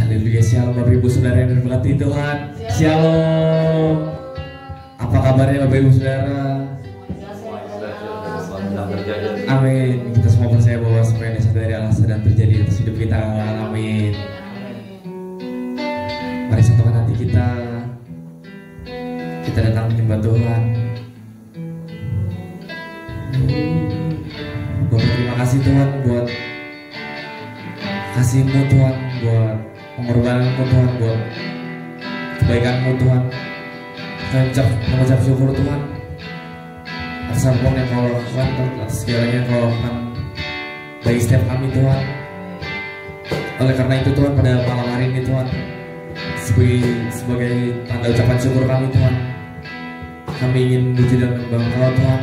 Haleluya, shalom Bapak Ibu Saudara yang diberkati Tuhan. Shalom. Apa kabarnya Bapak Ibu Saudara? Amin. Kita semua percaya bahwa semua yang dari Allah sedang terjadi atas hidup kita. Amin. Mari satukan hati kita. Kita datang menyembah Tuhan. Bapak, terima kasih Tuhan buat kasih-Mu Tuhan, buat pengorbanan-Mu Tuhan, buat kebaikan-Mu Tuhan. Kita mengucap syukur Tuhan atas apapun yang Kau lakukan, atas segalanya yang Kau lakukan bagi setiap kami Tuhan. Oleh karena itu Tuhan, pada malam hari ini Tuhan, sebagai tanda ucapan syukur kami Tuhan, kami ingin memuji dan menyembah Engkau Tuhan.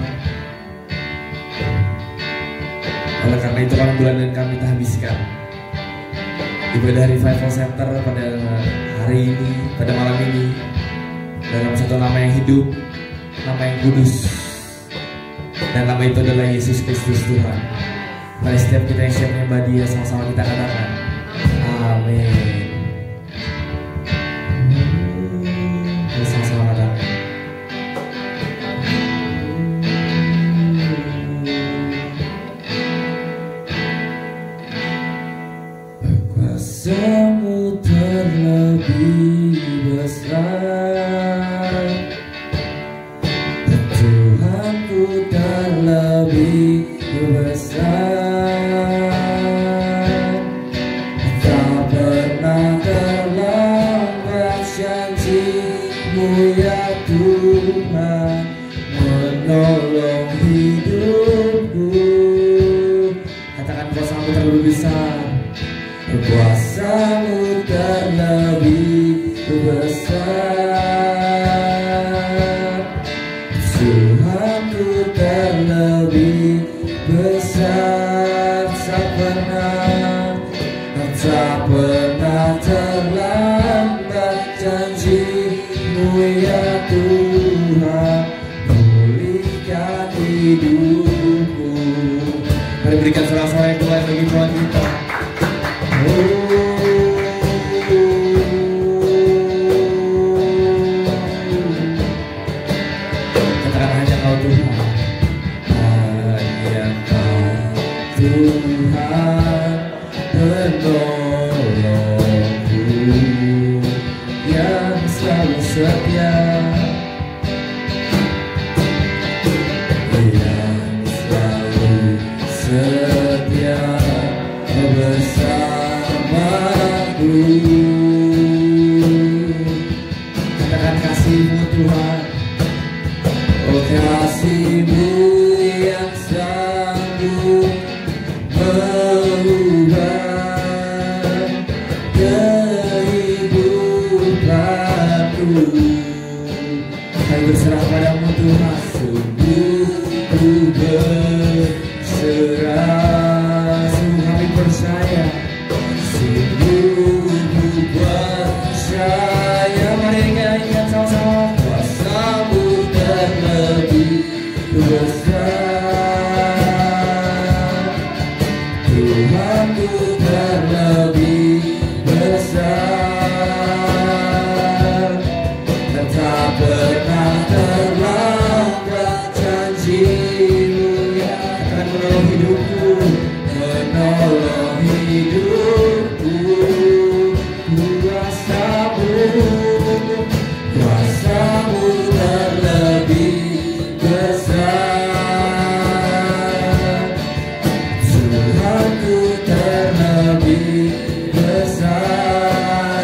Oleh karena itu kami bulan kami tak habiskan ibadah Revival Center pada hari ini, pada malam ini, dalam satu nama yang hidup, nama yang kudus, dan nama itu adalah Yesus Kristus Tuhan. Mari setiap kita yang siap menyembah Dia, sama-sama kita katakan amin. Mari sama-sama katakan kuasa-Mu terlebih besar, Tuhanku terlebih besar. Tak pernah terlambat janji-Mu ya Tuhan, menolong hidupku. Katakan kuasa-Mu terlebih besar. Kuasa-Mu terlebih besar, Tuhanku terlebih besar. Tak pernah terlambat janji-Mu ya Tuhan, pulihkan hidupku. Mari berikan suara-suara yang keluar bagi Tuhan kita. Katakan hanya Kau Tuhan, hanya Kau Tuhan penolongku yang selalu setia, yang selalu setia bersamaku. Katakan kasih-Mu Tuhan, oh kasih-Mu yang sanggup mengubah kehidupanku. Kami berserah pada-Mu Tuhan, sungguh ku berserah, sungguh kami percaya, sungguh ku percaya. Mari nyanyikan sama-sama. Kuasa-Mu terlebih besar, Tuhanku terlebih besar. Dan tak pernah terlambat janji-Mu ya, akan menolong hidupku, menolong hidupku. Kuasa-Mu terlebih besar, Tuhanku terlebih besar.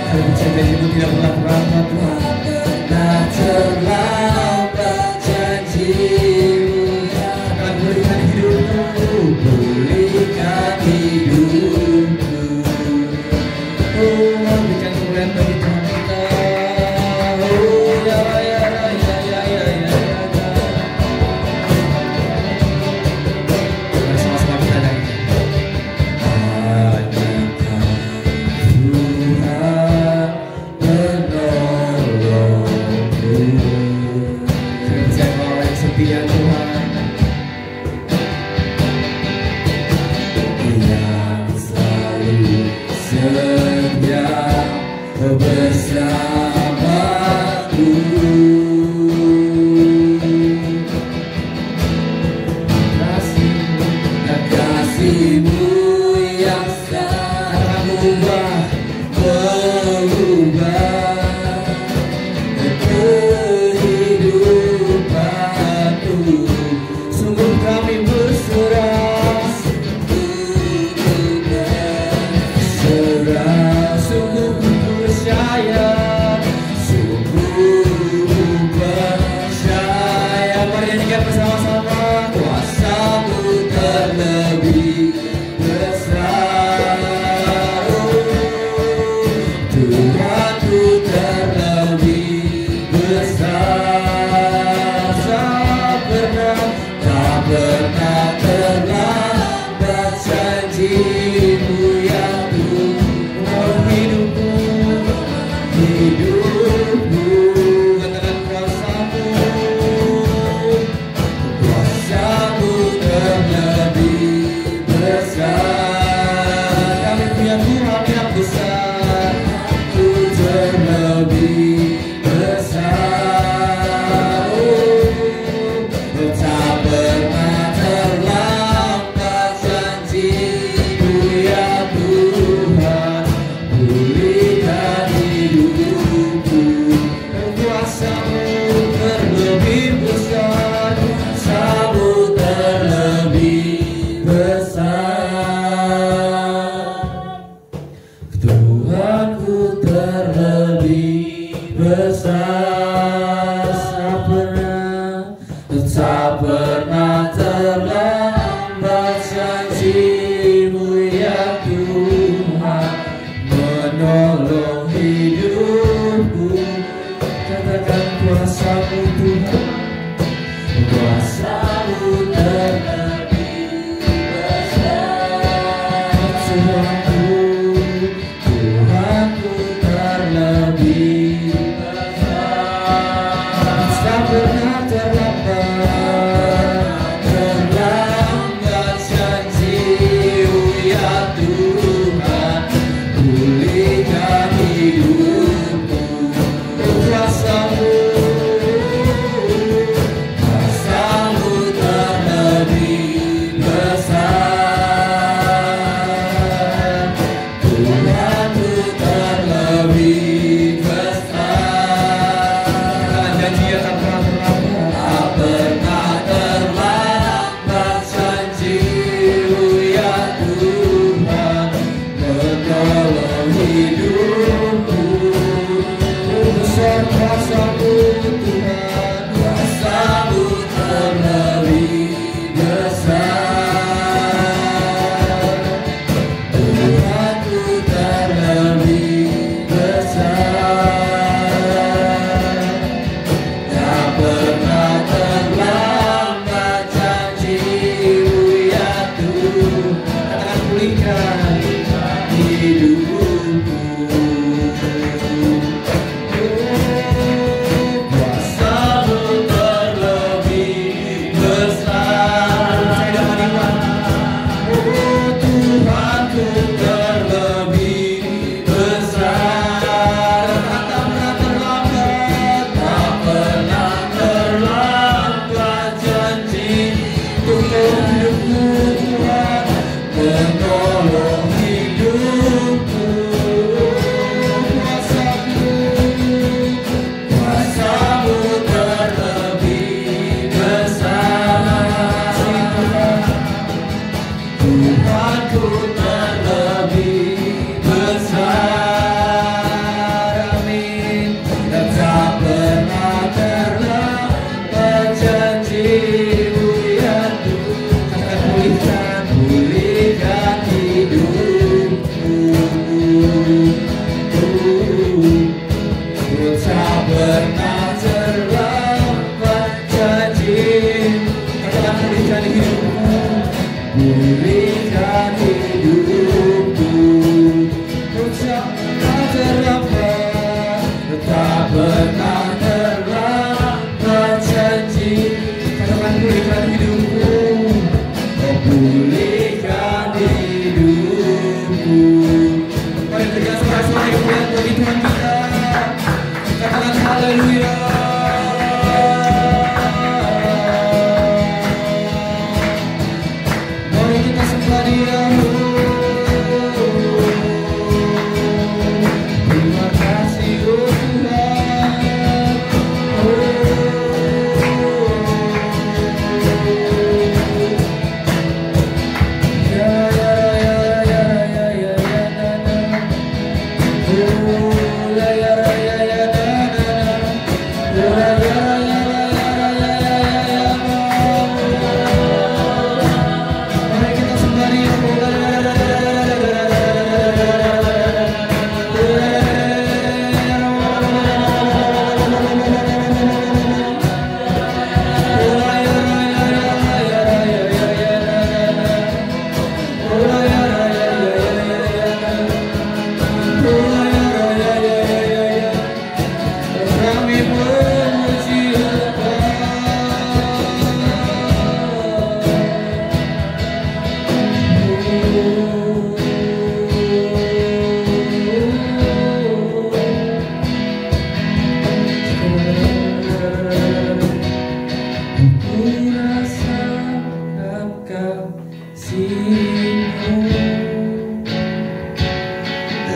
Kami janji-Mu tidak pernah terlambat Tuhan, tak terlambat janji-Mu akan pulihkan hidupku, pulihkan hidupku. Oh, berikan kemuliaan bagi Tuhan kita. Oh, ya, ya, ya, ya, ya, ya, ya, ya. Mari sama-sama kita nyanyi. Hanya Kau Tuhan penolongku. Kami percaya Kau orang yang setia Tuhan, yang selalu setia bersamaku. Kasih-Mu yang sangat mengubah kehidupanku. Sungguh kami berserah, sungguh percaya, sungguh percaya. Mari nyanyikan bersama-sama. Kuasa-Mu terlebih besar, Tuhanku terlebih besar. Tak pernah terlambat janji-Mu yang Tuhan. Hidupku katakan kuasa-Mu, kuasa-Mu terlebih besar. Kami punya Tuhan yang besar, Ku terlebih besar. Tak pernah terlambat janji-Mu ya Tuhan. Pulihkan hidupku. Kuasa-Mu terlebih besar, kuasa-Mu terlebih besar. Tuhanku terlebih besar. Tak pernah terlambat janji-Mu ya Tuhan. Menolong hidupku. Katakan kuasa-Mu Tuhan, kuasa-Mu terlebih besar. Tuhanku, Tuhanku terlebih besar. Tak pernah terlambat janji-Mu ya Tuhan. Pulihkan hidupku. Kuasa-Mu, kuasa-Mu terlebih besar. Tuhanku terlebih besar. Janji yang tak pernah terlambat, tak pernah terlambat janji-Mu ya Tuhan. Menolong hidupku. Besar kuasa-Mu Tuhan, kuasa-Mu terlebih besar. Tuhanku terlebih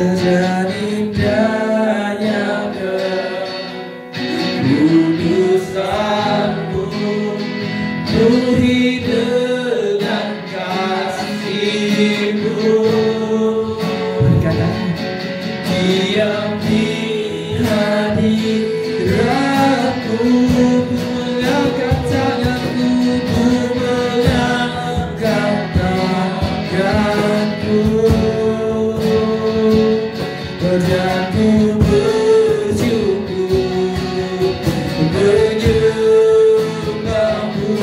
dan indahnya kekudusanmu, penuhi dengan kasih-Mu. Diam di hadiratku, ku mengangkat tanganku, ku mengangkat tanganku, dan ku bersyukur menyembahmu,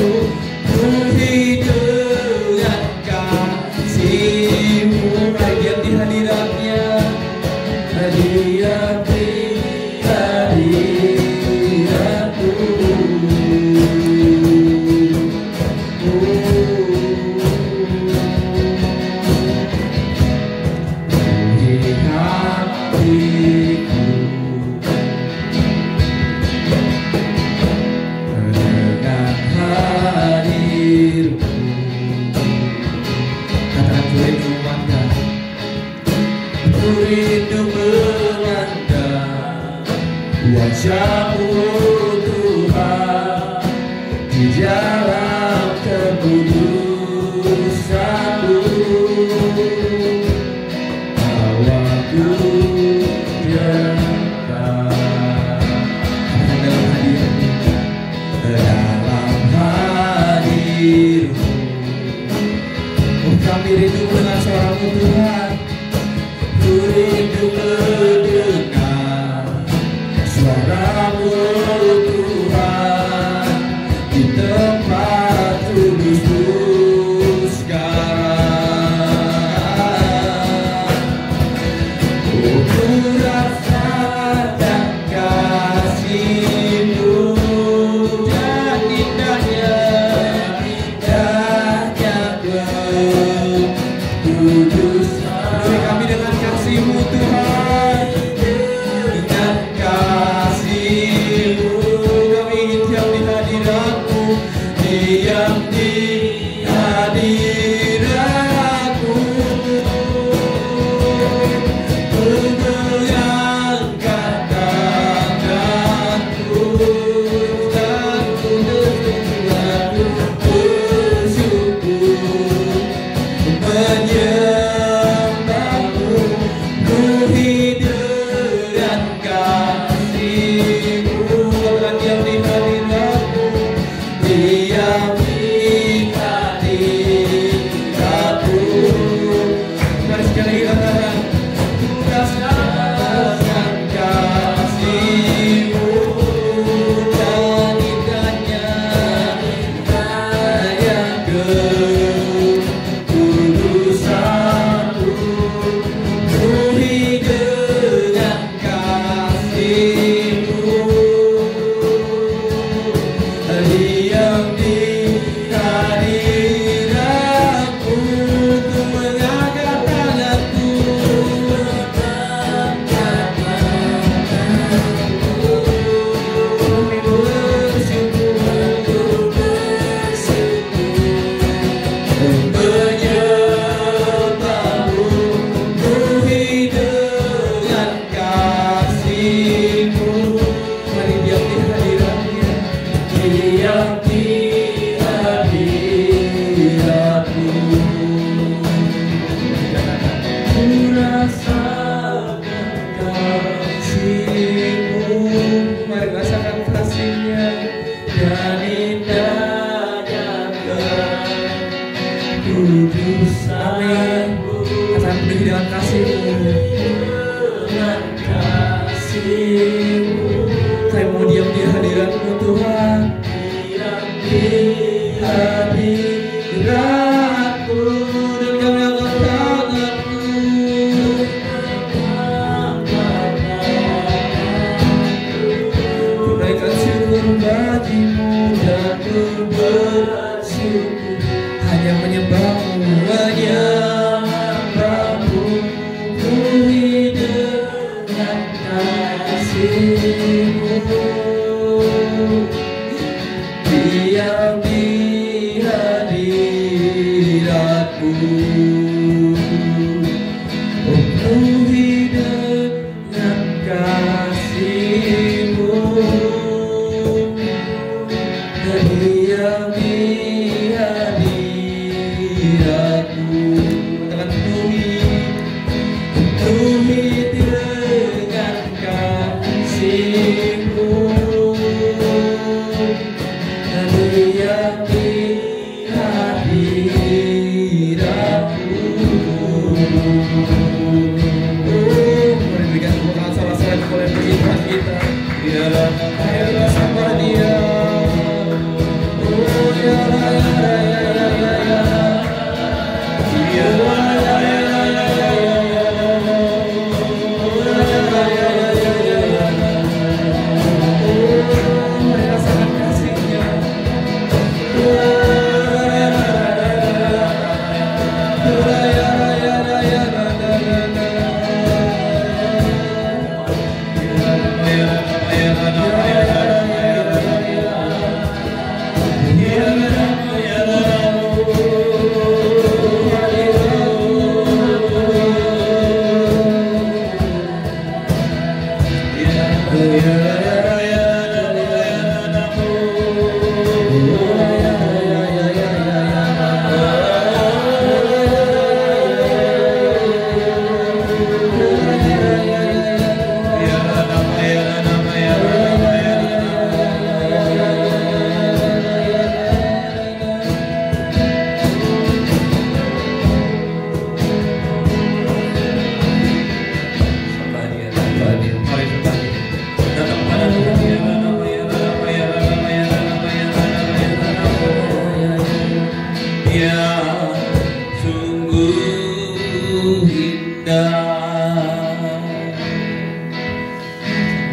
penuhi dengan kasih-Mu. Mari diam di hadiratnya, diam di hadiratku. Penuhi hatiku dengan hadir-Mu. Katakan ku rindu memandang, ku rindu memandang wajah-Mu Tuhan, di dalam kekudusan-Mu. Bawaku dekat dalam hadir-Mu, dalam hadir-Mu. Oh, kami rindu mendengar suara-Mu Tuhan, ku rindu mendengar suara-Mu Tuhan, di tempat kudus-Mu sekarang. Oh, ku rasakan kasih-Mu dan indahnya kekudusan. Penuhi kami dengan kasih-Mu Tuhan, dengan kasih-Mu. Kami ingin diam di hadirat-Mu, diam di hadirat-Mu, mengangkat tanganku, dan ku bersyukur menyembahmu, penuhi dengan kasih-Mu. Katakan diam di hadirat-Mu, diam di hadirat-Mu. Mari sekali lagi katakan, ku rasakan kasih-Mu dan indahnya kekudusan-Mu, penuhi dengan kasih-Mu. Diam di hadirat-Mu, ku mengangkat tanganku, kami bersyukur menyembahmu, penuhi dengan kasih-Mu. Mari diam di hadirat-Nya, diam di hadirat-Mu. Ku rasakan kasih-Mu. Mari rasakan kasih-Nya dan indahnya kekudusan-Mu. Katakan penuhi dengan kasih-Mu, dengan kasih-Mu. Saya mau diam di hadirat-Mu Tuhan, diam di hadirat-Mu, dan kami angkat tangan-Mu, tunaikan syukur bagi-Mu dan ku bersyukur hanya menyembah-Mu, menyembah-Mu, penuhi dengan kasih-Mu. Diam di hadirat-Mu, oh penuhi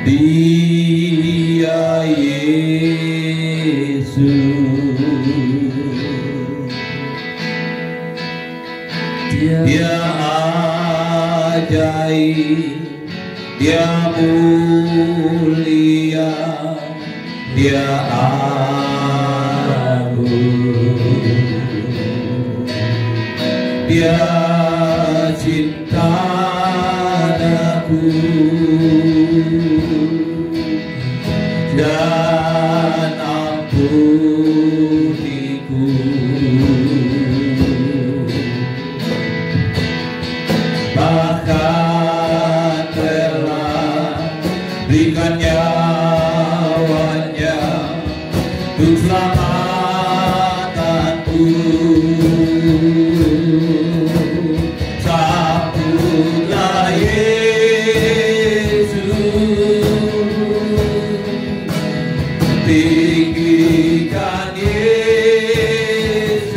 Dia Yesus, Dia ajaib, Dia mulia, Dia agung, Dia cinta aku dan ampuniku. Bahkan rela berikan nyawanya untuk selamatan-Ku. Sambutlah Yesus, tinggikan Yesus,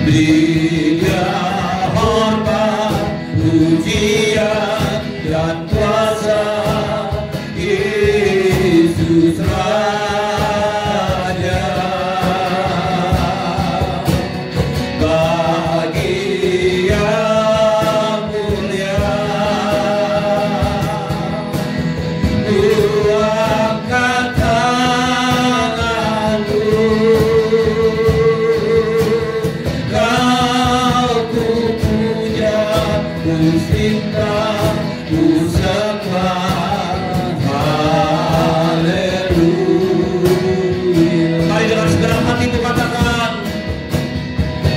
beri Dia hormat, pujian dan kuasa. Yesus Raja, bagi yang mulia, ku angkat tanganku, Kau ku puja, ku cinta, ku sembah. Haleluya. Mari dengan segenap hati itu katakan,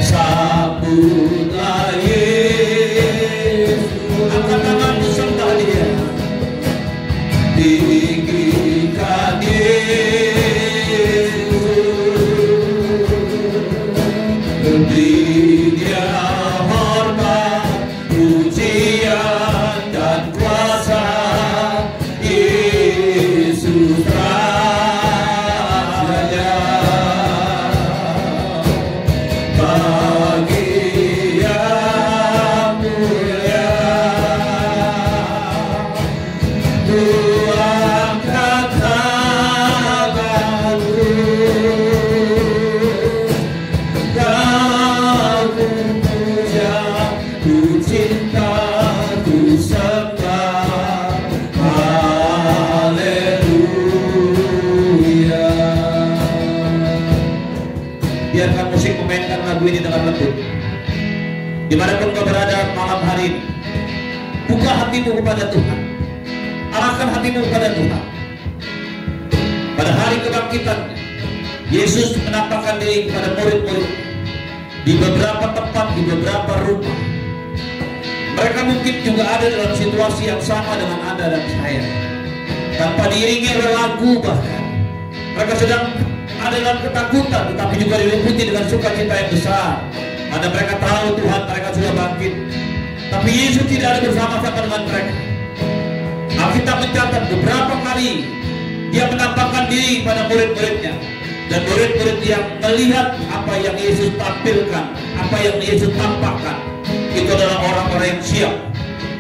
sambutlah Yesus. Angkat tanganmu, sembah Dia. Tinggikan Yesus, beri Dia hormat, pujian dan kuasa. Yesus Raja, bagi yang mulia, ku angkat tanganku, Kau ku puja, ku cinta, ku sembah. Haleluya. Biarkan musik memainkan lagu ini dengan lembut. Dimanapun kau berada malam hari ini, buka hatimu kepada Tuhan, arahkan hatimu kepada Tuhan. Pada hari kebangkitan, Yesus menampakkan diri kepada murid-murid di beberapa tempat, di beberapa rumah. Mereka mungkin juga ada dalam situasi yang sama dengan Anda dan saya, tanpa diiringi oleh lagu bahkan. Mereka sedang ada dalam ketakutan, tetapi juga diliputi dengan sukacita yang besar. Karena mereka tahu Tuhan mereka sudah bangkit. Tapi Yesus tidak ada bersama-sama dengan mereka. Alkitab mencatat beberapa kali Dia menampakkan diri pada murid-muridnya. Dan murid-murid yang melihat apa yang Yesus tampilkan, apa yang Yesus tampakkan, itu adalah orang-orang yang siap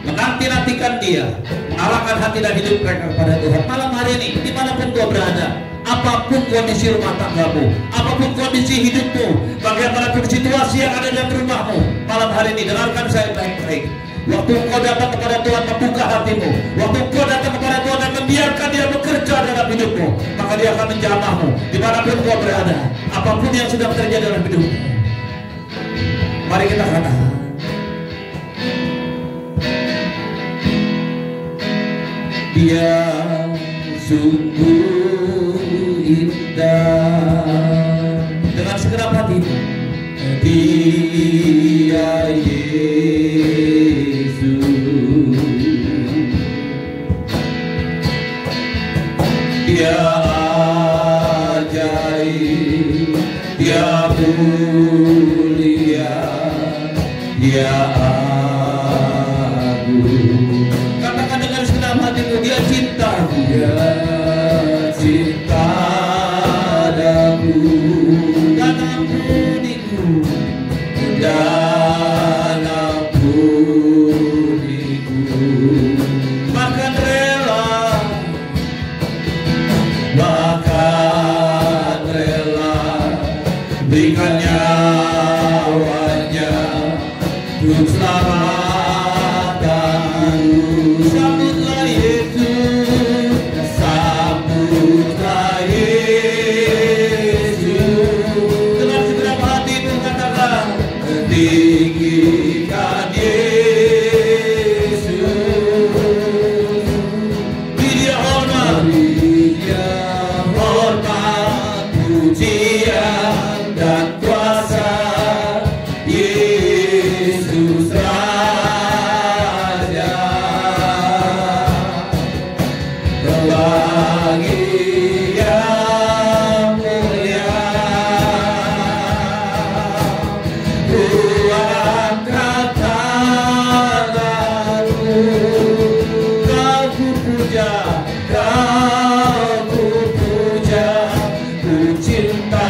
menanti-nantikan Dia, mengarahkan hati dan hidup mereka kepada Tuhan. Malam hari ini, dimanapun kau berada, apapun kondisi rumah tanggamu, apapun kondisi hidupmu, bagaimanapun situasi yang ada dalam rumahmu, malam hari ini dengarkan saya baik-baik. Waktu kau datang kepada Tuhan, membuka hatimu. Waktu kau datang kepada Tuhan dan membiarkan Dia bekerja dalam hidupmu, maka Dia akan menjamahmu dimanapun kau berada, apapun yang sedang terjadi dalam hidupmu. Mari kita katakan, Dia sungguh indah. Dengan segenap hati, Dia Yesus, Dia ajaib, Dia mulia, Dia agung. Katakan dengan segenap hatimu, Dia cinta, Dia cinta padaku dan ampuniku, dan ampuniku. Sambutlah Yesus, sambutlah Yesus. Dengan segenap hatimu katakan, tinggikan Yesus. Dia hormat, pujian dan kuasa Yesus Raja. Bagi yang mulia, ku angkat tanganku, kau ku puja, kau ku puja, ku cinta,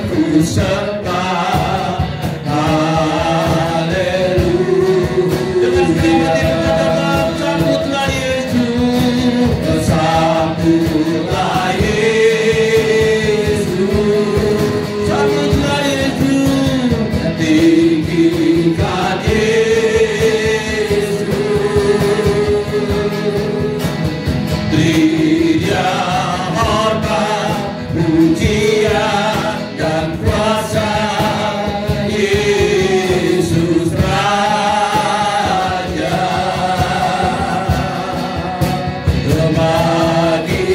ku sembah. Haleluya. Dengan segala hati katakan, sambutlah Yesus, sambutlah Yesus, sambutlah Yesus, tinggikan Yesus. Beri Dia hormat, pujian dan kuasa Yesus Raja. Bagi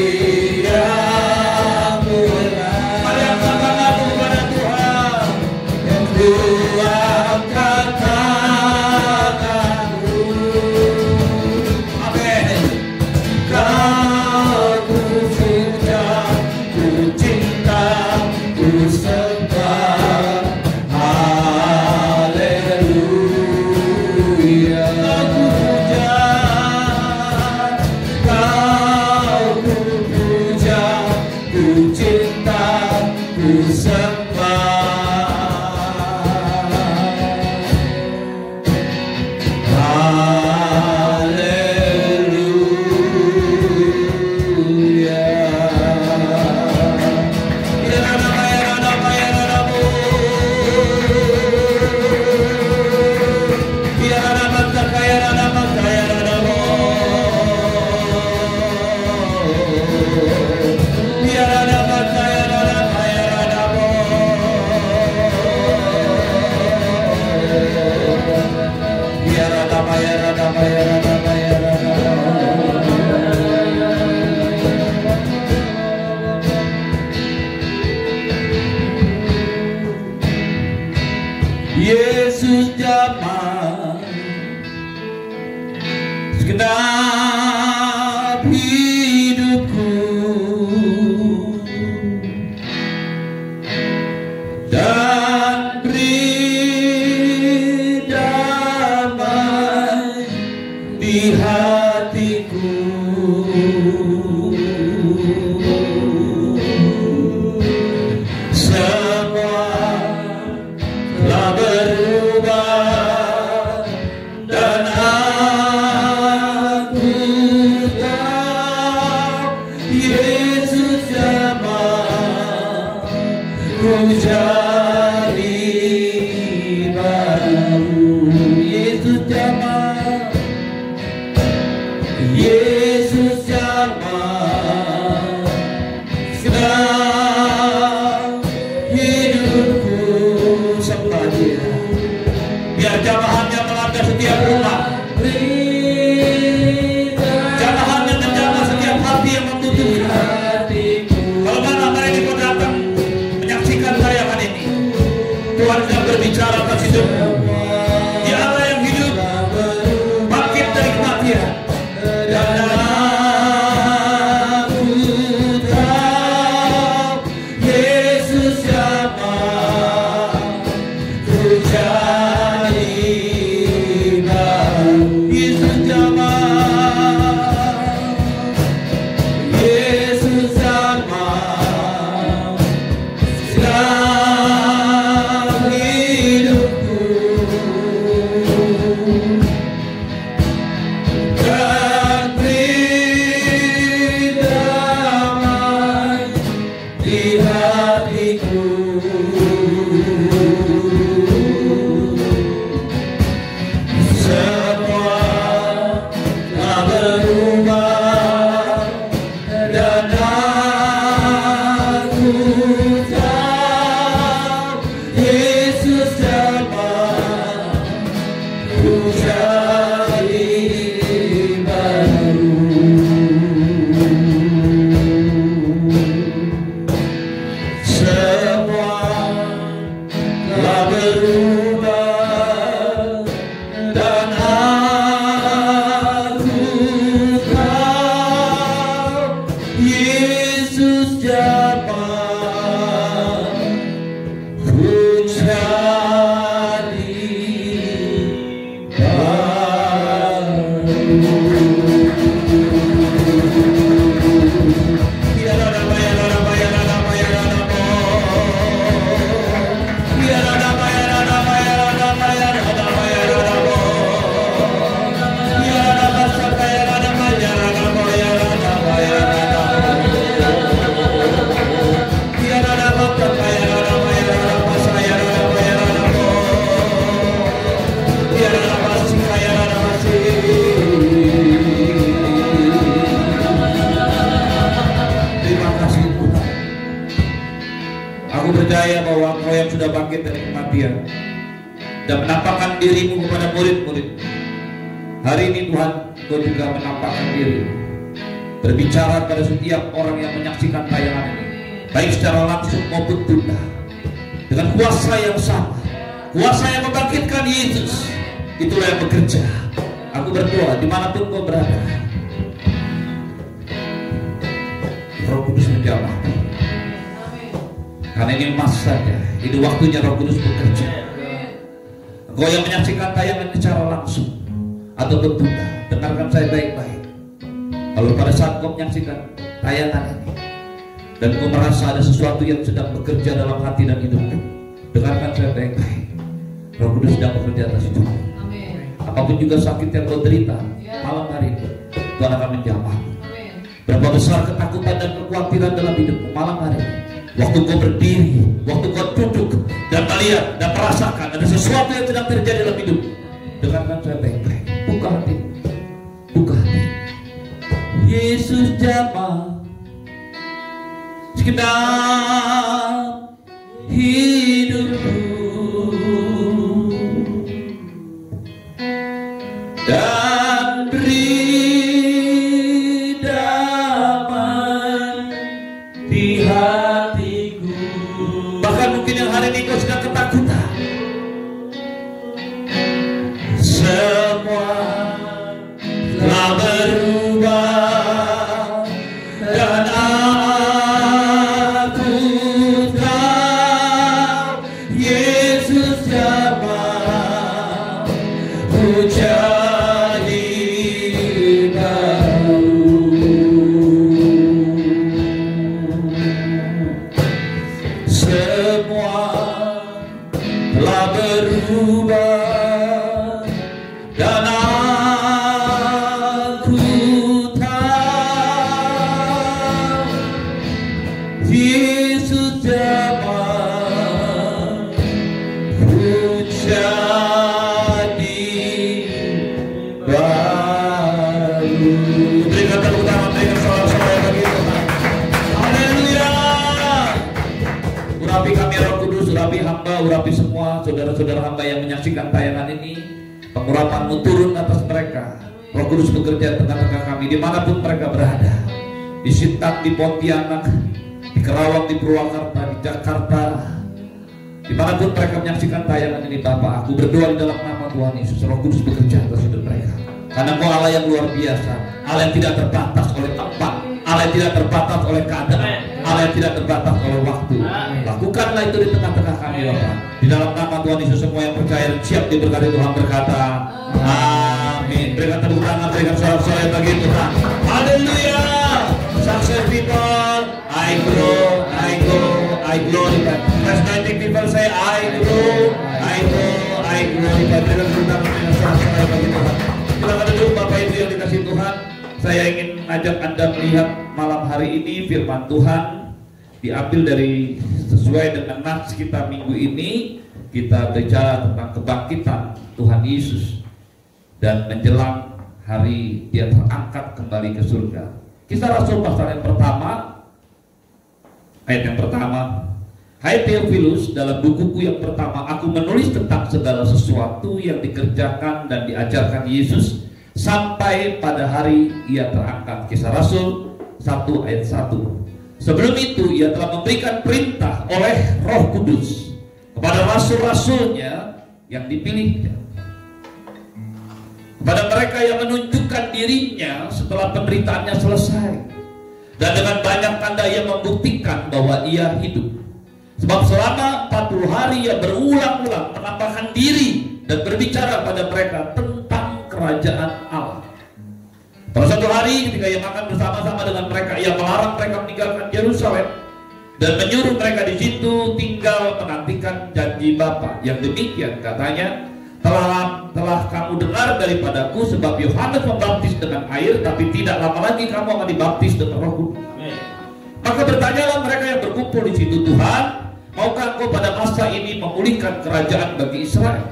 yang mulia, mari angkat tanganmu kepada Tuhan. Ku angkat tanganku, amin. Kau ku puja, ku cinta, ku sembah. Haleluya. Kau ku puja, ku cinta, ku sembah. Haleluya. Yesus jamah segenap hidupku, dan beri damai di hatiku. Semua telah berubah dan aku tahu Yesus jamah ku jadi baru. Yesus jamah dan aku tahu Yesus jamah ku jadi percaya bahwa Engkau yang sudah bangkit dari kematian dan menampakkan dirimu kepada murid-murid. Hari ini Tuhan, Engkau juga menampakkan diri, berbicara pada setiap orang yang menyaksikan tayangan ini, baik secara langsung maupun tunda, dengan kuasa yang sama, kuasa yang membangkitkan Yesus. Itulah yang bekerja. Aku berdoa dimanapun Kau berada, Roh Kudus menjamah. Karena ini masanya, ini waktunya Roh Kudus bekerja. Engkau yang menyaksikan tayangan secara langsung atau tertunda, dengarkan saya baik-baik. Kalau pada saat kau menyaksikan tayangan ini dan kau merasa ada sesuatu yang sedang bekerja dalam hati dan hidupmu, dengarkan saya baik-baik. Roh Kudus sedang bekerja atas hidupmu. Apapun juga sakit yang kau derita malam hari ini, Tuhan akan menjamah. Berapa besar ketakutan dan kekhawatiran dalam hidupmu malam hari ini, waktu kau berdiri, waktu kau duduk dan melihat dan merasakan ada sesuatu yang sedang terjadi dalam hidup, dengarkan saya baik-baik. Buka hati, buka hati. Yesus jamah segenap hidupku dan beri damai di hatiku. Bahkan mungkin yang hari ini kau sedang ketakutan, semua telah berubah dan aku tahu Yesus jamah ku jadi baru. Semua telah berubah dan aku tahu Yesus jamah ku jadi baru. Berikan tepuk tangan, berikan sorak-sorai bagi Tuhan. Haleluya. Urapi kami Roh Kudus, urapi hamba, urapi semua saudara-saudara hamba yang menyaksikan tayangan ini. Pengurapan-Mu turun atas mereka. Roh Kudus bekerja tengah-tengah kami dimanapun mereka berada, di Sintang, di Pontianak, di Kerawang, di Purwakarta, di Jakarta, dimanapun mereka menyaksikan tayangan ini. Bapa, aku berdoa di dalam nama Tuhan Yesus, Roh Kudus bekerja atas hidup mereka. Karena Engkau Allah yang luar biasa, Allah yang tidak terbatas oleh tempat, Allah yang tidak terbatas oleh keadaan, Allah yang tidak terbatas oleh waktu. Lakukanlah itu di tengah-tengah kami, Bapak. Di dalam nama Tuhan Yesus, semua yang percaya dan siap diberkati Tuhan berkata, amin. Berikan tepuk tangan, berikan sorak-sorai bagi Tuhan. Haleluya. Success people, I grow, I go, I glorify. Fascinating people say, I grow, I go, I glorify. Berikan tepuk tangan, berikan sorak-sorai bagi Tuhan. Silakan duduk Bapak Ibu yang dikasih Tuhan. Saya ingin ajak Anda melihat malam hari ini firman Tuhan diambil dari sesuai dengan nats kita minggu ini. Kita bicara tentang kebangkitan Tuhan Yesus dan menjelang hari Dia terangkat kembali ke surga. Kisah Rasul pasal yang pertama, ayat yang pertama. Hai Theophilus, dalam bukuku yang pertama aku menulis tentang segala sesuatu yang dikerjakan dan diajarkan Yesus sampai pada hari Ia terangkat. Kisah Rasul 1 ayat 1. Sebelum itu Ia telah memberikan perintah oleh Roh Kudus kepada rasul-rasulnya yang dipilihnya kepada mereka yang menunjukkan dirinya setelah penderitaannya selesai, dan dengan banyak tanda ia membuktikan bahwa ia hidup. Sebab selama 40 hari ia berulang-ulang menampakkan diri dan berbicara pada mereka tentang kerajaan Allah. Pada suatu hari ketika ia makan bersama-sama dengan mereka, ia melarang mereka meninggalkan Yerusalem dan menyuruh mereka di situ tinggal menantikan janji Bapa. Yang demikian katanya, telah kamu dengar daripadaku, sebab Yohanes membaptis dengan air, tapi tidak lama lagi kamu akan dibaptis dengan Roh Kudus. Maka bertanyalah mereka yang berkumpul di situ, Tuhan, maukah Engkau pada masa ini memulihkan kerajaan bagi Israel?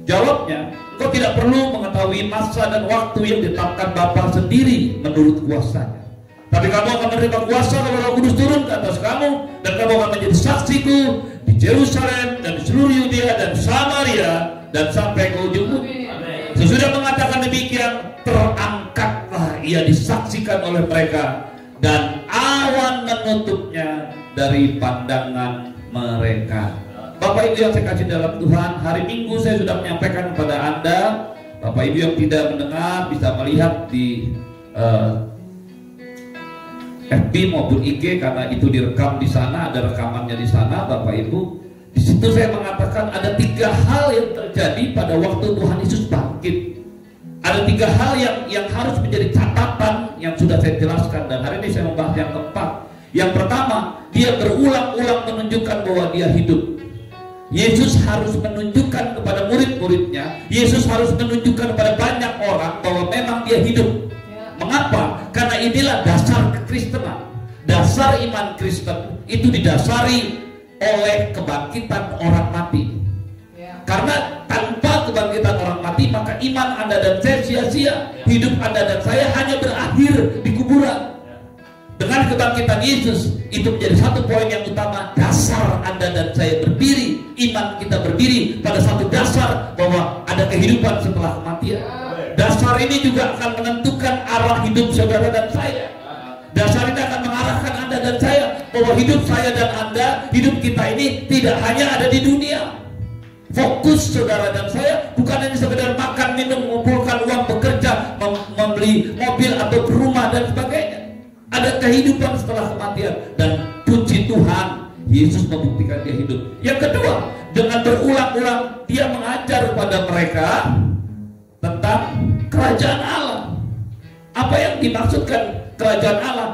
Jawabnya, Engkau tidak perlu mengetahui masa dan waktu yang ditetapkan Bapa sendiri menurut kuasanya. Tapi kamu akan menerima kuasa kalau Roh Kudus turun ke atas kamu, dan kamu akan menjadi saksiku di Yerusalem dan di seluruh Yudea dan Samaria dan sampai ke ujung bumi. Sesudah mengatakan demikian, terangkatlah ia disaksikan oleh mereka, dan awan menutupnya dari pandangan mereka. Bapak Ibu yang saya kasih dalam Tuhan, hari Minggu saya sudah menyampaikan kepada Anda. Bapak Ibu yang tidak mendengar bisa melihat di FB maupun IG, karena itu direkam di sana, ada rekamannya di sana, Bapak Ibu. Di situ saya mengatakan ada 3 hal yang terjadi pada waktu Tuhan Yesus bangkit. Ada 3 hal yang harus menjadi catatan yang sudah saya jelaskan, dan hari ini saya membahas yang keempat. Yang pertama, dia berulang-ulang menunjukkan bahwa dia hidup. Yesus harus menunjukkan kepada murid-muridnya, Yesus harus menunjukkan kepada banyak orang bahwa memang dia hidup. Mengapa? Karena inilah dasar kekristenan. Dasar iman Kristen itu didasari oleh kebangkitan orang mati. Karena tanpa kebangkitan orang mati, maka iman Anda dan saya sia-sia. Hidup Anda dan saya hanya berakhir di kuburan. Dengan kebangkitan Yesus, itu menjadi satu poin yang utama. Dasar Anda dan saya berdiri, iman kita berdiri pada satu dasar bahwa ada kehidupan setelah kematian. Dasar ini juga akan menentukan arah hidup saudara dan saya. Dasar ini akan mengarahkan Anda dan saya bahwa hidup saya dan Anda, hidup kita ini tidak hanya ada di dunia. Fokus saudara dan saya bukan hanya sekedar makan, minum, mengumpulkan uang, bekerja, membeli mobil atau rumah dan sebagainya. Ada kehidupan setelah kematian, dan puji Tuhan, Yesus membuktikan dia hidup. Yang kedua, dengan berulang-ulang dia mengajar kepada mereka tentang kerajaan Allah. Apa yang dimaksudkan kerajaan Allah?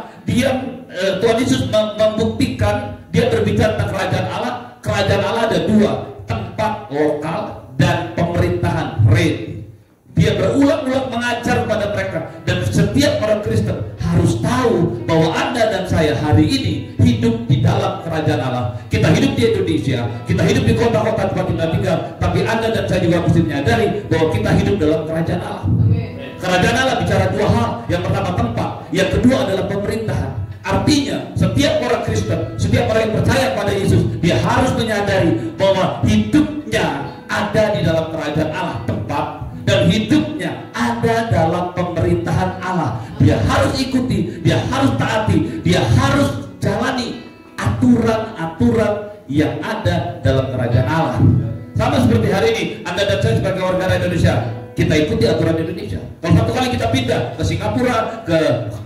Tuhan Yesus membuktikan, dia berbicara tentang kerajaan Allah. Kerajaan Allah ada 2, tempat lokal dan pemerintahan reign. Dia berulang-ulang mengajar kepada mereka, dan setiap orang Kristen harus tahu bahwa Anda dan saya hari ini hidup di dalam kerajaan Allah. Kita hidup di Indonesia, kita hidup di kota-kota tempat kita tinggal, tapi Anda dan saya juga mesti menyadari bahwa kita hidup dalam kerajaan Allah. Kerajaan Allah bicara 2 hal. Yang pertama tempat, yang kedua adalah pemerintahan. Artinya setiap orang Kristen, setiap orang yang percaya pada Yesus, dia harus menyadari bahwa hidupnya ada di dalam kerajaan Allah tempat, dan hidupnya ada dalam pemerintahan Allah. Dia harus ikuti, dia harus taati, dia harus jalani aturan-aturan yang ada dalam kerajaan Allah. Sama seperti hari ini, Anda dan saya sebagai warga negara Indonesia, kita ikuti aturan Indonesia. Kalau satu kali kita pindah ke Singapura, ke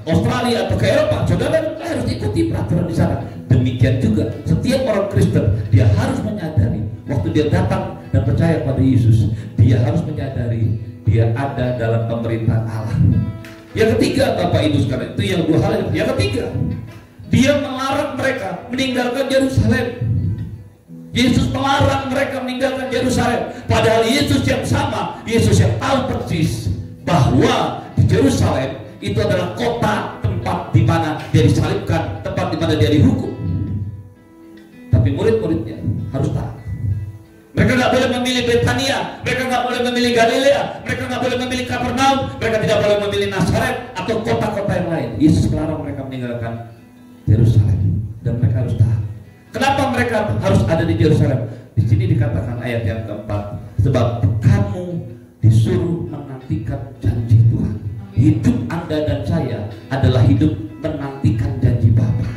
Australia atau ke Eropa, saudara harus ikuti peraturan di sana. Demikian juga setiap orang Kristen, dia harus menyadari waktu dia datang dan percaya pada Yesus, dia harus menyadari dia ada dalam pemerintahan Allah. Yang ketiga, Bapak Ibu sekalian, itu yang 2 hal. Yang ketiga, dia melarang mereka meninggalkan Yerusalem. Yesus melarang mereka meninggalkan Yerusalem. Padahal Yesus yang sama, Yesus yang tahu persis bahwa di Yerusalem itu adalah kota tempat di mana dia disalibkan, tempat di mana dia dihukum. Tapi murid-muridnya harus tahu. Mereka nggak boleh memilih Betania, mereka nggak boleh memilih Galilea, mereka nggak boleh memilih Kapernaum, mereka tidak boleh memilih Nazaret atau kota-kota yang lain. Yesus melarang mereka meninggalkan Yerusalem, dan mereka harus tahu. Kenapa mereka harus ada di Yerusalem? Di sini dikatakan ayat yang keempat, sebab kamu disuruh menantikan janji Tuhan. Hidup Anda dan saya adalah hidup menantikan janji Bapa.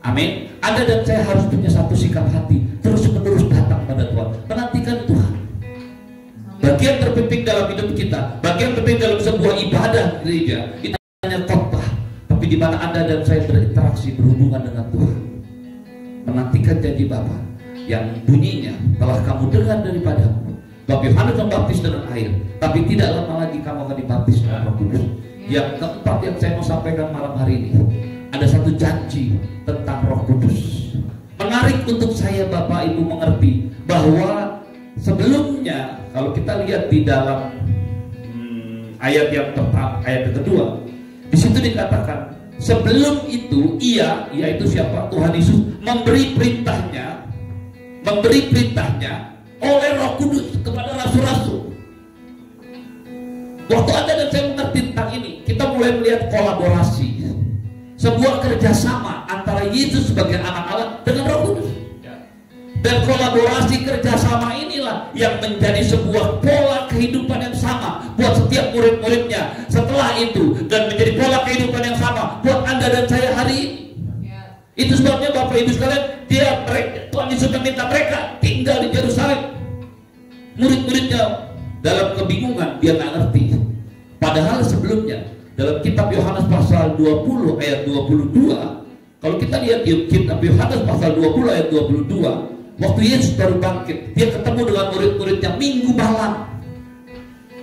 Amin. Anda dan saya harus punya satu sikap hati, terus-menerus datang pada Tuhan, menantikan Tuhan. Bagian terpenting dalam hidup kita, gereja itu hanya khotbah, tapi di mana Anda dan saya berinteraksi, berhubungan dengan Tuhan, menantikan janji Bapa yang bunyinya telah kamu dengar daripadamu, Bapa Yohanes membaptis dengan air, tapi tidak lama lagi kamu akan dibaptis dengan Roh Kudus. Yang keempat yang saya mau sampaikan malam hari ini, ada satu janji tentang Roh Kudus. Menarik untuk saya Bapak Ibu mengerti bahwa sebelumnya kalau kita lihat di dalam ayat yang pertama, ayat yang kedua, di situ dikatakan sebelum itu ia, yaitu siapa? Tuhan Yesus memberi perintahnya oleh Roh Kudus kepada rasul-rasul. Waktu Anda dan saya mengerti tentang ini, kita mulai melihat kolaborasi, sebuah kerjasama antara Yesus sebagai anak Allah dengan Roh Kudus. Dan kolaborasi kerjasama inilah yang menjadi sebuah pola kehidupan yang sama buat setiap murid-muridnya setelah itu, dan menjadi pola kehidupan yang sama buat Anda dan saya hari ini. Itu sebabnya Bapak Ibu sekalian, Tuhan Yesus meminta mereka tinggal di Yerusalem. Murid-muridnya dalam kebingungan, dia nggak ngerti. Padahal sebelumnya dalam kitab Yohanes pasal 20 ayat 22, kalau kita lihat di kitab Yohanes pasal 20 ayat 22, waktu Yesus baru bangkit, dia ketemu dengan murid-muridnya minggu malam.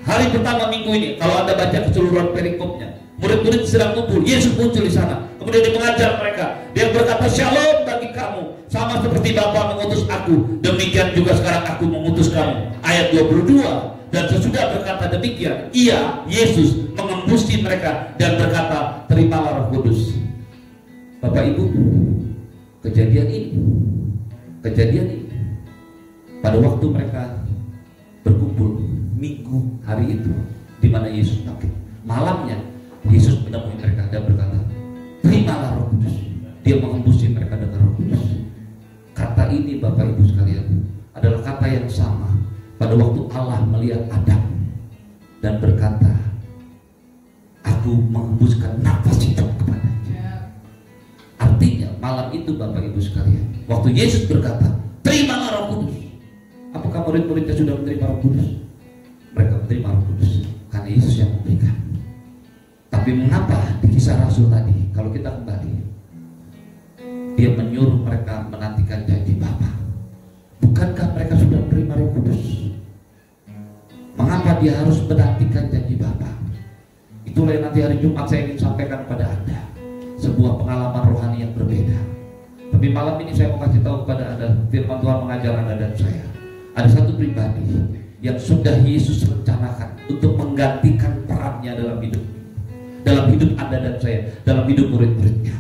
Hari pertama minggu ini, kalau Anda baca keseluruhan perikopnya, murid-murid sedang kumpul, Yesus muncul di sana. Kemudian dia mengajar mereka. Dia berkata, "Shalom bagi kamu, sama seperti Bapa mengutus aku, demikian juga sekarang aku mengutus kamu." Ayat 22. Dan sesudah berkata demikian, ia, Yesus, mengembusi mereka dan berkata, "Terimalah Roh Kudus." Bapak Ibu, kejadian ini pada waktu mereka berkumpul minggu hari itu, di mana Yesus bangkit, malamnya Yesus menemui mereka dan berkata, "Terimalah Roh Kudus." Dia mengembusi mereka dengan Roh Kudus. Kata ini Bapak Ibu sekalian adalah kata yang sama pada waktu Allah melihat Adam dan berkata, "Aku mengembuskan nafas hidup kepadanya." Artinya malam itu Bapak Ibu sekalian, waktu Yesus berkata, "Terimalah Roh Kudus." Apakah murid-muridnya sudah menerima Roh Kudus? Mereka menerima Roh Kudus karena Yesus yang memberikan. Tapi mengapa di Kisah Rasul tadi, kalau kita kembali, dia menyuruh mereka menantikan janji Bapa? Bukankah mereka sudah menerima Roh Kudus? Mengapa dia harus menantikan janji Bapa? Itulah yang nanti hari Jumat saya ingin sampaikan kepada Anda, sebuah pengalaman rohani yang berbeda. Tapi malam ini saya mau kasih tahu kepada Anda, firman Tuhan mengajar Anda dan saya, ada satu pribadi yang sudah Yesus rencanakan untuk menggantikan perannya dalam hidup Anda dan saya, dalam hidup murid-muridnya.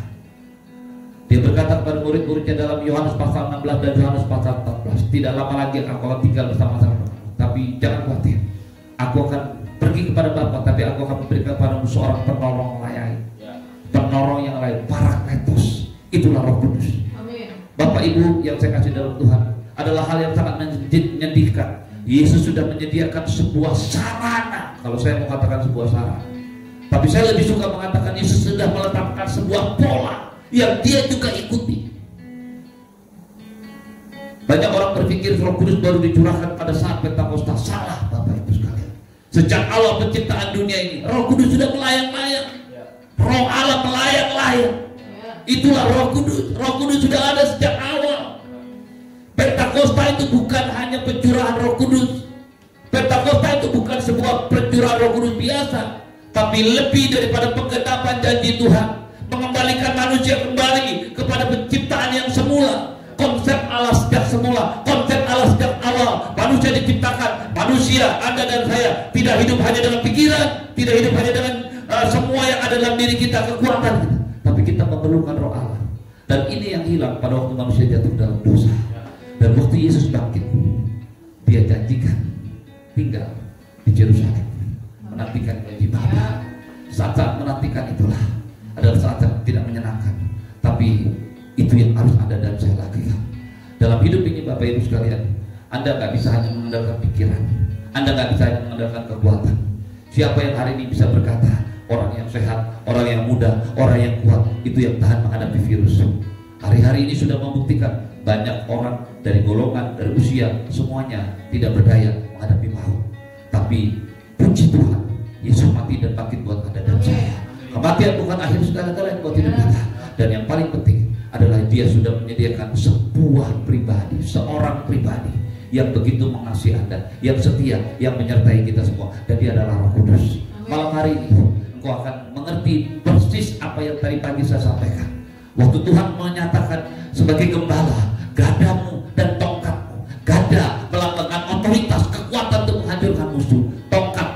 Dia berkata kepada murid-muridnya dalam Yohanes pasal 16 dan Yohanes pasal 14, "Tidak lama lagi aku akan tinggal bersama-sama, tapi jangan khawatir, aku akan pergi kepada Bapa, tapi aku akan memberikan kepadamu seorang penolong lain, penolong yang lain, Parakletos." Itulah Roh Kudus. Amin. Bapak Ibu yang saya kasih dalam Tuhan, adalah hal yang sangat menyedihkan. Yesus sudah menyediakan sebuah sarana, kalau saya mau katakan sebuah sarana, tapi saya lebih suka mengatakan Yesus sudah meletakkan sebuah pola yang dia juga ikuti. Banyak orang berpikir Roh Kudus baru dicurahkan pada saat Pentakosta. Salah Bapak Ibu sekalian. Sejak awal penciptaan dunia ini, Roh Kudus sudah melayang-layang. Roh Allah melayang-layang. Itulah Roh Kudus. Roh Kudus sudah ada sejak awal. Pentakosta itu bukan hanya pencurahan Roh Kudus. Pentakosta itu bukan sebuah pencurahan Roh Kudus biasa, tapi lebih daripada penggenapan janji Tuhan, mengembalikan manusia kembali kepada penciptaan yang semula. Konsep Allah sejak semula, konsep Allah sejak awal. Manusia diciptakan, manusia, Anda dan saya, tidak hidup hanya dengan pikiran, tidak hidup hanya dengan semua yang ada dalam diri kita, kekuatan kita, tapi kita memerlukan Roh Allah. Dan ini yang hilang pada waktu manusia jatuh dalam dosa. Dan waktu Yesus bangkit, dia janjikan tinggal di Yerusalem, menantikan janji Bapa. Saat-saat menantikan itulah adalah saat yang tidak menyenangkan, tapi itu yang harus Anda dan saya lakukan dalam hidup ini. Bapak Ibu sekalian, Anda nggak bisa hanya mengandalkan pikiran, Anda nggak bisa hanya mengandalkan kekuatan. Siapa yang hari ini bisa berkata, orang yang sehat, orang yang muda, orang yang kuat, itu yang tahan menghadapi virus? Hari-hari ini sudah membuktikan banyak orang dari golongan, dari usia, semuanya tidak berdaya menghadapi maut. Tapi puji Tuhan, Yesus mati dan bangkit buat Anda dan saya. Kematian bukan akhir segala-galanya buat hidup kita. Dan yang paling penting adalah Dia sudah menyediakan sebuah pribadi, seorang pribadi yang begitu mengasihi Anda, yang setia, yang menyertai kita semua, dan Dia adalah Roh Kudus. Malam hari ini engkau akan mengerti persis apa yang tadi pagi saya sampaikan. Waktu Tuhan menyatakan sebagai gembala, gadamu dan tongkatmu. Gada melambangkan otoritas, kekuatan untuk menghancurkan musuh. Tongkat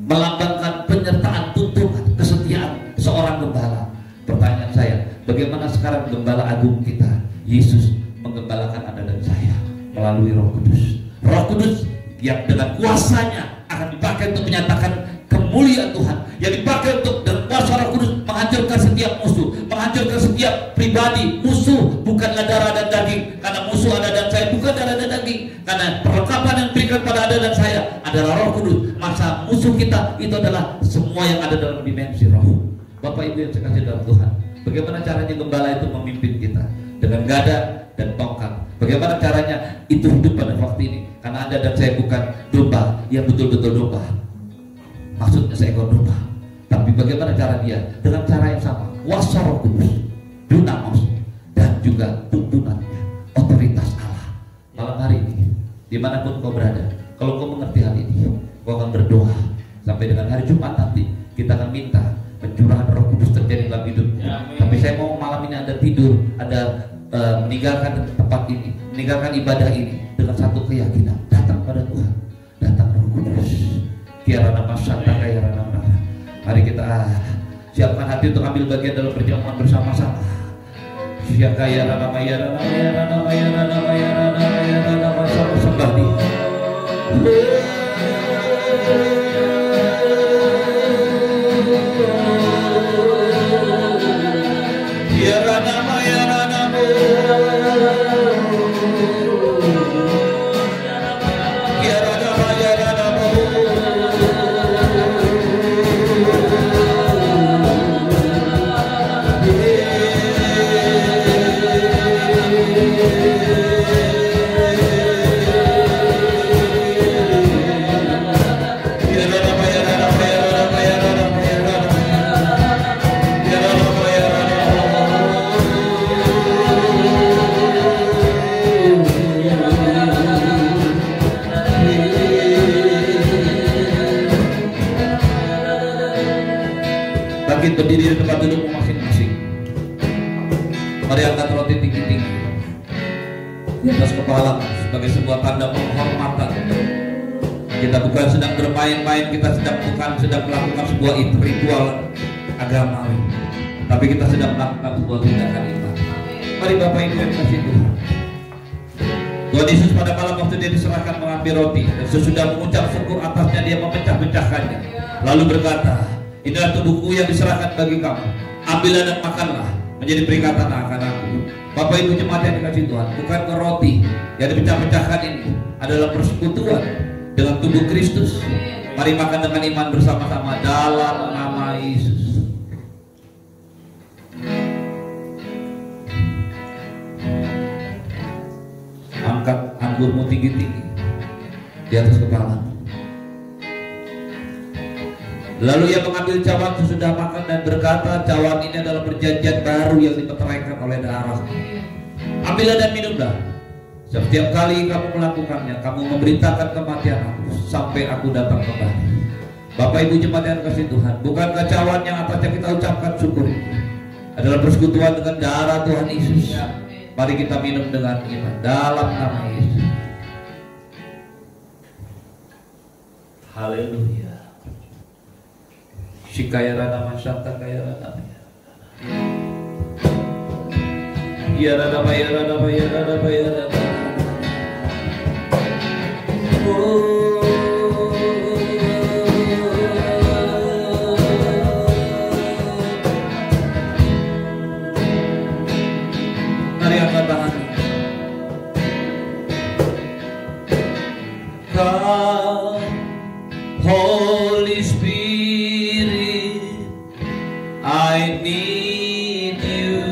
melambangkan penyertaan, tuntunan, kesetiaan seorang gembala. Pertanyaan saya, bagaimana sekarang gembala agung kita, Yesus, menggembalakan Anda dan saya melalui Roh Kudus. Roh Kudus yang dengan kuasanya akan dipakai untuk menyatakan kemuliaan Tuhan, yang dipakai untuk dengan kuasa Roh Kudus menghancurkan setiap musuh, menghancurkan setiap pribadi. Musuh bukanlah darah dan daging, karena musuh Anda dan saya bukan darah dan daging, karena perlengkapan yang diberikan pada Anda dan saya adalah Roh Kudus. Masa musuh kita itu adalah semua yang ada dalam dimensi roh. Bapak Ibu yang saya kasih dalam Tuhan, bagaimana caranya gembala itu memimpin kita dengan gada dan tongkat? Bagaimana caranya itu hidup pada waktu ini? Karena Anda dan saya bukan domba yang betul-betul domba, maksudnya seekor domba. Tapi bagaimana cara dia? Dengan cara yang sama, kuasa Roh Kudus, dunamos, dan juga tuntunannya, otoritas Allah. Malam hari ini, dimanapun kau berada, kalau kau mengerti hal ini, kau akan berdoa sampai dengan hari Jumat nanti. Kita akan minta pencurahan Roh Kudus terjadi dalam hidupnya. Tapi saya mau malam ini Anda tidur, Anda meninggalkan tempat ini, meninggalkan ibadah ini dengan satu keyakinan, datang pada Tuhan, datang Roh Kudus. Kiara nama Santa Kaya nama. Mari kita siapkan hati untuk ambil bagian dalam perjamuan bersama-sama. Siapa kaya nama ya nama ya nama ya nama ya nama ya nama sama sembah di. Kiara nama ya nama. Kiara nama ya nama. Berdiri di tempat duduk masing-masing. Mari angkat roti tinggi-tinggi di atas kepala sebagai sebuah tanda penghormatan. Kita bukan sedang bermain-main, kita bukan sedang melakukan sebuah ritual agamawi, tapi kita sedang melakukan sebuah tindakan iman. Mari Bapak Ibu yang kasih Tuhan. Tuhan Yesus pada malam waktu Dia diserahkan mengambil roti, dan sesudah mengucap syukur atasnya Dia memecah-pecahkannya, lalu berkata, inilah tubuhku yang diserahkan bagi kamu. Ambillah dan makanlah, menjadi peringatan akan aku. Bapak Ibu jemaat yang dikasih Tuhan, bukan ke roti yang dipecah-pecahkan ini adalah persekutuan dengan tubuh Kristus. Mari makan dengan iman bersama-sama dalam nama Yesus. Angkat anggurmu tinggi-tinggi di atas kepalamu. Lalu Ia mengambil cawan sesudah makan dan berkata, cawan ini adalah perjanjian baru yang dimeteraikan oleh darah. Ambillah dan minumlah. Setiap kali kamu melakukannya, kamu memberitakan kematian aku sampai aku datang kembali. Bapak Ibu jemaat yang kasih Tuhan, bukankah cawan yang atasnya kita ucapkan syukur ini adalah persekutuan dengan darah Tuhan Yesus? Mari kita minum dengan iman dalam nama Yesus. Haleluya. Shikaya rana masanta kaya rana ya rana baya rana baya rana baya rana. Mari angkat tangan. Come, Holy Spirit, I need you.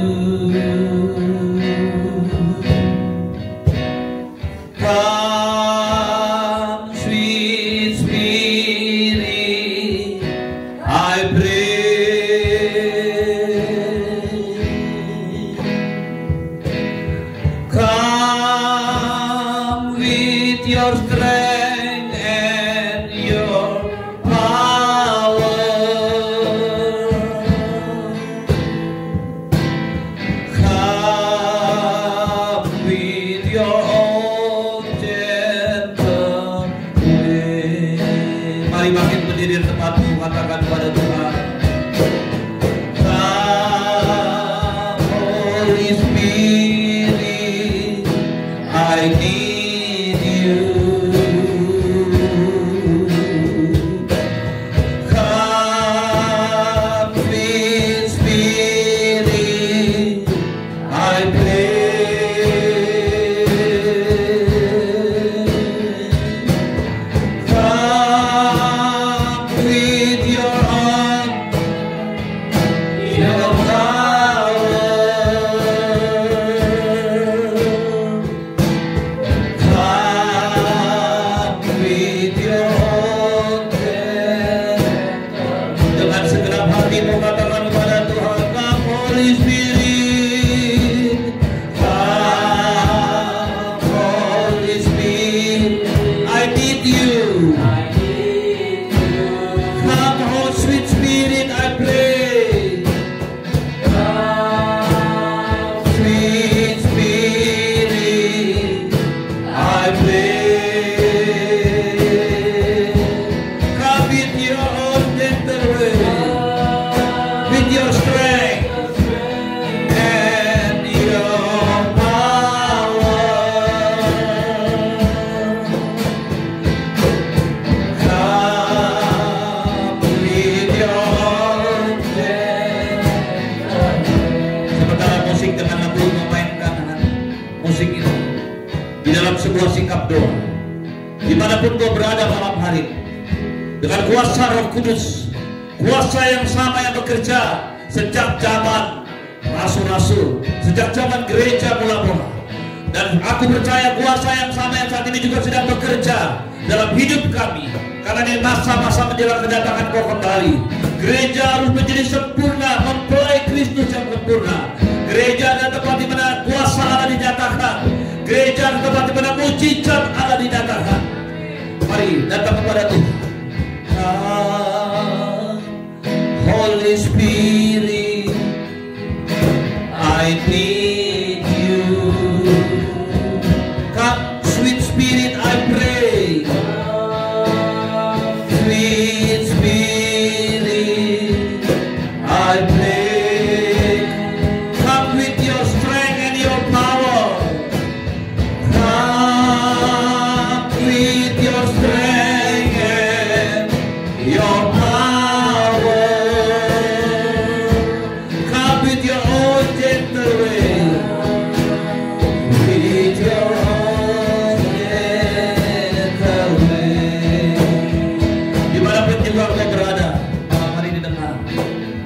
Come, sweet Spirit. bangkit berdiri di tempatmu, katakan pada Tuhan, Holy Spirit, I need you. Come, sweet Spirit, I pray. Come with your arm, your power. Come with your own hand. Dengan segenap hatimu katakan kepada Tuhan, Come Holy Spirit, Come Holy Spirit, I need you. Come oh sweet Spirit, I pray. Sweet Spirit, I pray. Come with your own gentle way, with your strength and your power. Come with your own gentle way. Sementara musik dengan lagu memainkan musik ini di dalam sebuah sikap doa, dimanapun kau berada malam hari ini, dengan kuasa Roh Kudus, kuasa yang sama yang bekerja sejak zaman rasul-rasul, sejak zaman gereja mula-mula. Dan aku percaya kuasa yang sama yang saat ini juga sedang bekerja dalam hidup kami, karena di masa-masa menjelang kedatangan kau kembali, gereja harus menjadi sempurna, mempelai Kristus yang sempurna. Gereja adalah tempat di mana kuasa Allah dinyatakan. Gereja adalah tempat di mana mujizat Allah dinyatakan. Mari datang kepada Tuhan. Come, Holy Spirit, I need you. Come, sweet Spirit, I pray. Sweet Spirit, I pray. Come with your strength and your power. Come with your strength and your power. Come with your own gentle way, with your own gentle way. Dimanapun juga kau berada malam hari ini, dengar.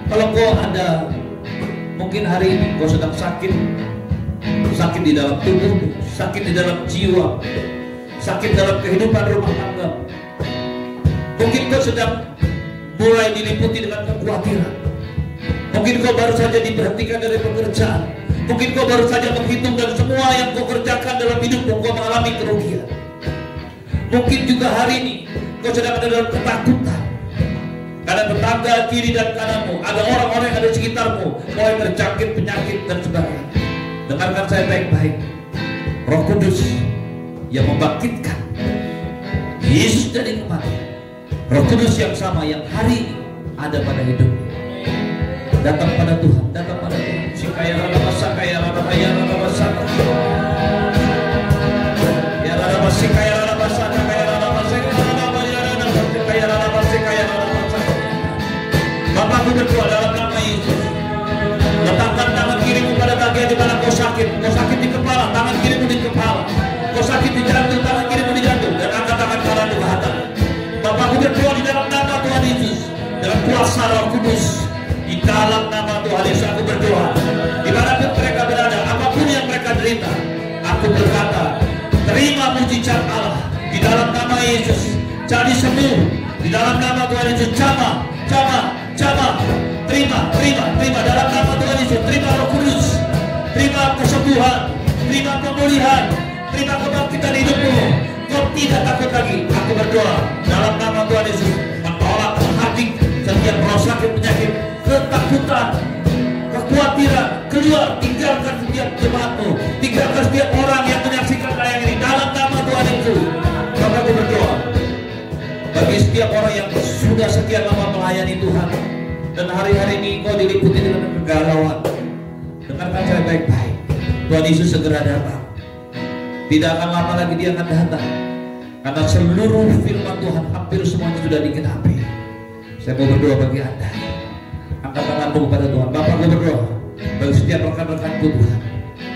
Kalau kau ada, mungkin hari ini kau sedang sakit, sakit di dalam tubuh, sakit di dalam jiwa, sakit dalam kehidupan rumah tangga. Mungkin kau sedang mulai diliputi dengan kekhawatiran. Mungkin kau baru saja diberhentikan dari pekerjaan. Mungkin kau baru saja menghitung dan semua yang kau kerjakan dalam hidupmu kau mengalami kerugian. Mungkin juga hari ini kau sedang ada dalam ketakutan, karena tetangga kiri dan kananmu, ada orang-orang yang ada di sekitarmu mulai terjangkit penyakit dan sebagainya. Dengarkan saya baik-baik. Roh Kudus yang membangkitkan Yesus dari kematian, Roh Kudus yang sama yang hari ini ada pada hidupmu. Datang pada Tuhan, datang pada Tuhan. Sikaya rada masa, kaya rada kaya rada masa, ya rada masa, kaya rada masa, kaya rada masa, kaya rada masa, kaya rada masa. Bapakku berdoa dalam nama Yesus. Letakkan tangan kirimu pada bagian di mana kau sakit. Kau sakit di kepala, tangan kirimu di kepala. Kau sakit di jantung, tangan kirimu di jantung. Dan angkat tangan kananmu ke atas. Bapakku berdoa di dalam nama Tuhan Yesus, dalam kuasa Roh Kudus, di dalam nama Tuhan Yesus aku berdoa. Dimanapun mereka berada, apapun yang mereka derita, aku berkata, terima mujizat Allah di dalam nama Yesus. Jadi sembuh di dalam nama Tuhan Yesus. Jama, terima dalam nama Tuhan Yesus. Terima Roh Kudus, terima kesembuhan, terima pemulihan, terima kebangkitan hidupmu. Kau tidak takut lagi. Aku berdoa dalam nama Tuhan Yesus, menolak hati setiap roh sakit, penyakit, ketakutan, kekhawatiran, keluar, tinggalkan setiap jemaatmu, tinggalkan setiap orang yang menyaksikan tayang ini dalam nama Tuhan Yesus. Maka aku berdoa bagi setiap orang yang sudah sekian lama melayani Tuhan, dan hari-hari ini kau diliputi dengan kegalauan. Dengarkan saya baik-baik, Tuhan Yesus segera datang. Tidak akan lama lagi dia akan datang, karena seluruh firman Tuhan hampir semuanya sudah digenapi. Saya mau berdoa bagi Anda. Angkat tanganmu kepada Tuhan. Bapak, gue berdoa bagi setiap rekan-rekanku Tuhan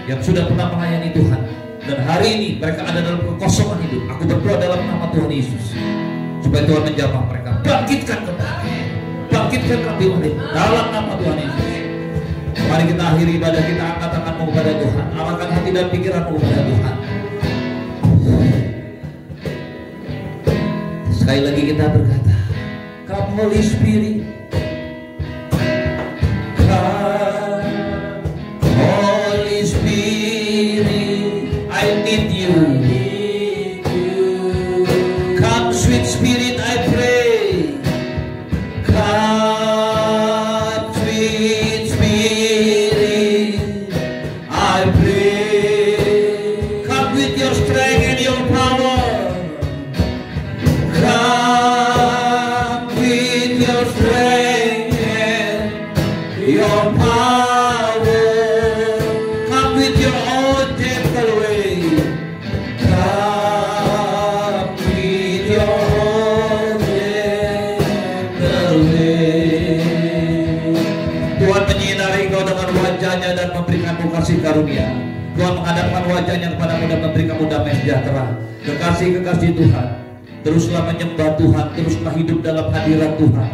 yang sudah pernah melayani Tuhan, dan hari ini mereka ada dalam kekosongan hidup. Aku berdoa dalam nama Tuhan Yesus, supaya Tuhan menjamah mereka. Bangkitkan kembali, bangkitkan kembali dalam nama Tuhan Yesus. Mari kita akhiri ibadah kita, angkat tanganmu kepada Tuhan, arahkan hati dan pikiranmu kepada Tuhan. Sekali lagi kita berkata, Come Holy Spirit, Come Holy Spirit, I need you. Come sweet Spirit, I pray. Come sweet Spirit, I pray. Come with your strength and your power. Come with your strength and your power. Come with your own gentle way. Come with your own gentle way. Tuhan menyinari kau dengan wajahnya dan memberikanmu kasih karunia. Tuhan menghadapkan wajahnya kepadamu dan memberikanmu damai sejahtera. Kekasih-kekasih Tuhan, teruslah menyembah Tuhan, teruslah hidup dalam hadirat Tuhan,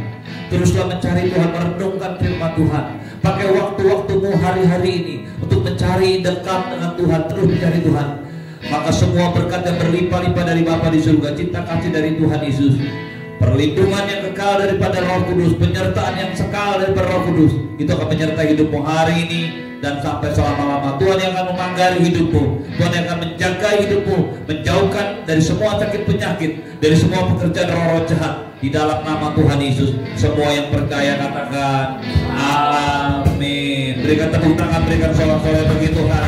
teruslah mencari Tuhan, merenungkan firman Tuhan. Pakai waktu-waktumu hari-hari ini untuk mencari dekat dengan Tuhan, terus mencari Tuhan. Maka semua berkat yang berlimpah-limpah dari Bapa di surga, cinta kasih dari Tuhan Yesus, perlindungan yang kekal daripada Roh Kudus, penyertaan yang sekal daripada Roh Kudus, itu akan menyertai hidupmu hari ini dan sampai selama-lama. Tuhan yang akan memanggari hidupmu, Tuhan yang akan menjaga hidupmu, menjauhkan dari semua sakit penyakit, dari semua pekerjaan roh-roh jahat, di dalam nama Tuhan Yesus. Semua yang percaya katakan amin. Berikan tepuk tangan, berikan soal-soal bagi Tuhan.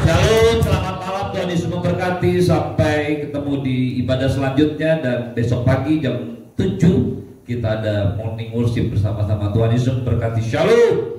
Shalom, selamat malam, Tuhan Yesus memberkati. Sampai ketemu di ibadah selanjutnya, dan besok pagi jam 7 kita ada morning worship bersama-sama. Tuhan Yesus memberkati. Shalom.